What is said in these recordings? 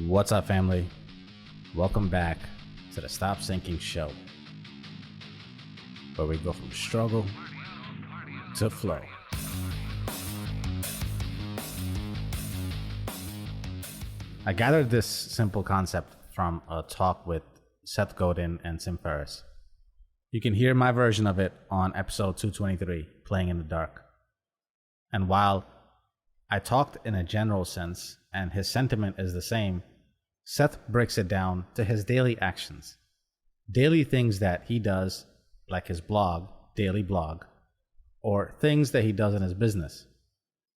What's up, family? Welcome back to the Stop Sinking Show, where we go from struggle to flow. I gathered this simple concept from a talk with Seth Godin and Tim Ferriss. You can hear my version of it on episode 223, Playing in the Dark. And while I talked in a general sense, and his sentiment is the same, Seth breaks it down to his daily actions. Daily things that he does, like his blog, daily blog, or things that he does in his business.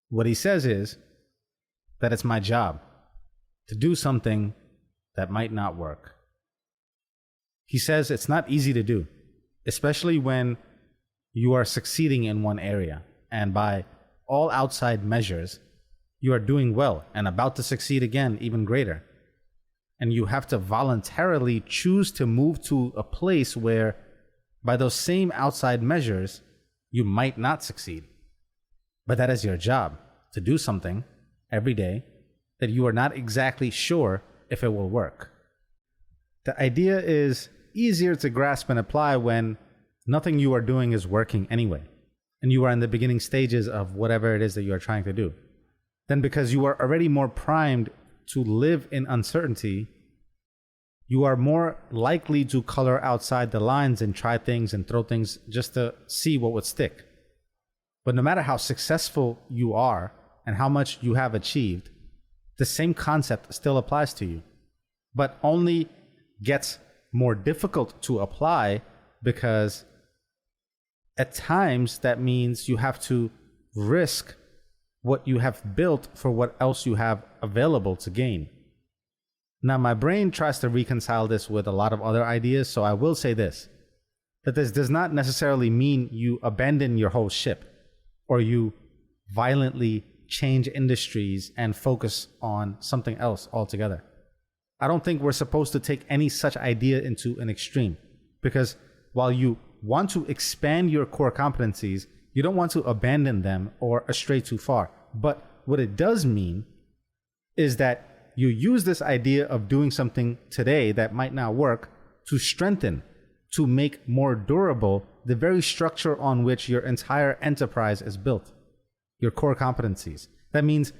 What he says is that it's my job to do something that might not work. He says it's not easy to do, especially when you are succeeding in one area, and by all outside measures, you are doing well and about to succeed again even greater. And you have to voluntarily choose to move to a place where, by those same outside measures, you might not succeed. But that is your job, to do something every day that you are not exactly sure if it will work. The idea is easier to grasp and apply when nothing you are doing is working anyway, and you are in the beginning stages of whatever it is that you are trying to do. Then because you are already more primed to live in uncertainty, you are more likely to color outside the lines and try things and throw things just to see what would stick. But no matter how successful you are and how much you have achieved, the same concept still applies to you, but only gets more difficult to apply because at times that means you have to risk what you have built for what else you have available to gain. Now, my brain tries to reconcile this with a lot of other ideas, so I will say this, that this does not necessarily mean you abandon your whole ship or you violently change industries and focus on something else altogether. I don't think we're supposed to take any such idea into an extreme, because while you want to expand your core competencies, you don't want to abandon them or astray too far. But what it does mean is that you use this idea of doing something today that might not work to strengthen, to make more durable the very structure on which your entire enterprise is built, your core competencies. That means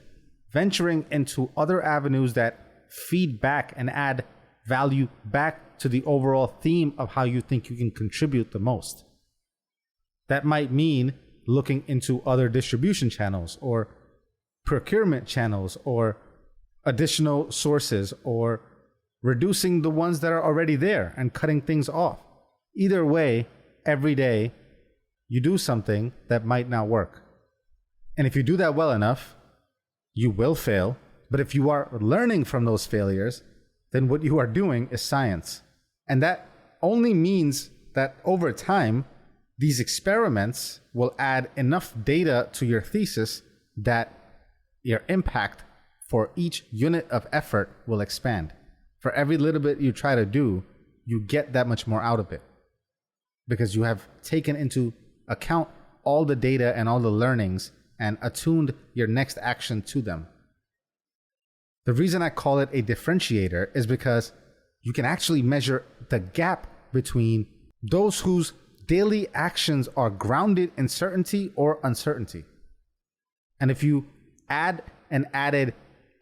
venturing into other avenues that feed back and add value back to the overall theme of how you think you can contribute the most. That might mean looking into other distribution channels or procurement channels or additional sources, or reducing the ones that are already there and cutting things off. Either way, every day you do something that might not work. And if you do that well enough, you will fail. But if you are learning from those failures, then what you are doing is science. And that only means that over time, these experiments will add enough data to your thesis that your impact for each unit of effort will expand. For every little bit you try to do, you get that much more out of it, because you have taken into account all the data and all the learnings and attuned your next action to them. The reason I call it a differentiator is because you can actually measure the gap between those whose daily actions are grounded in certainty or uncertainty. And if you add an added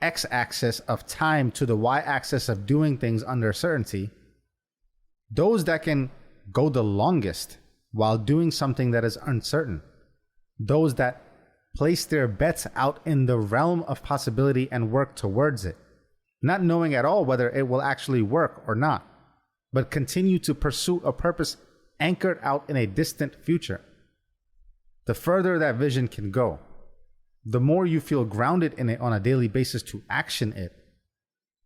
x-axis of time to the y-axis of doing things under certainty, those that can go the longest while doing something that is uncertain, those that place their bets out in the realm of possibility and work towards it, not knowing at all whether it will actually work or not, but continue to pursue a purpose anchored out in a distant future. The further that vision can go, the more you feel grounded in it on a daily basis to action it,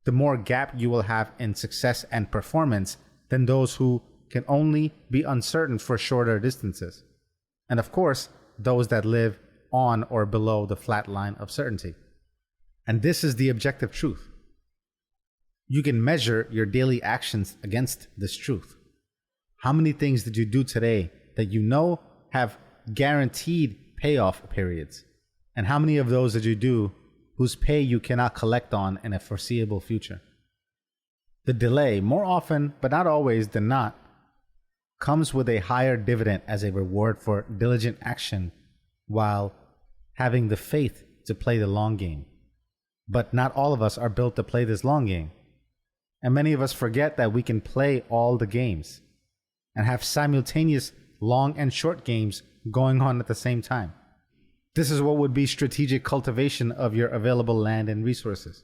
the more gap you will have in success and performance than those who can only be uncertain for shorter distances. And of course, those that live on or below the flat line of certainty. And this is the objective truth. You can measure your daily actions against this truth. How many things did you do today that you know have guaranteed payoff periods? And how many of those did you do whose pay you cannot collect on in a foreseeable future. The delay, more often, but not always than not, comes with a higher dividend as a reward for diligent action while having the faith to play the long game. But not all of us are built to play this long game. And many of us forget that we can play all the games and have simultaneous long and short games going on at the same time. This is what would be strategic cultivation of your available land and resources.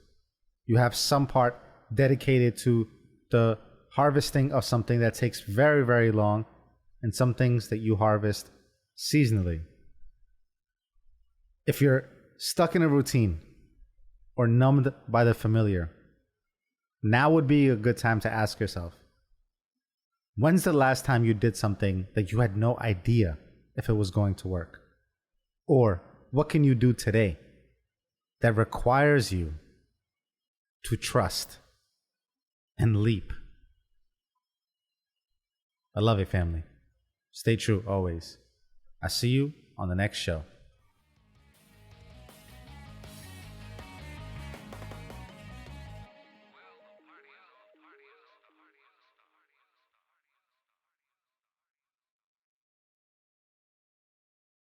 You have some part dedicated to the harvesting of something that takes very, very long, and some things that you harvest seasonally. If you're stuck in a routine or numbed by the familiar, now would be a good time to ask yourself, when's the last time you did something that you had no idea if it was going to work? Or what can you do today that requires you to trust and leap? I love you, family. Stay true always. I see you on the next show.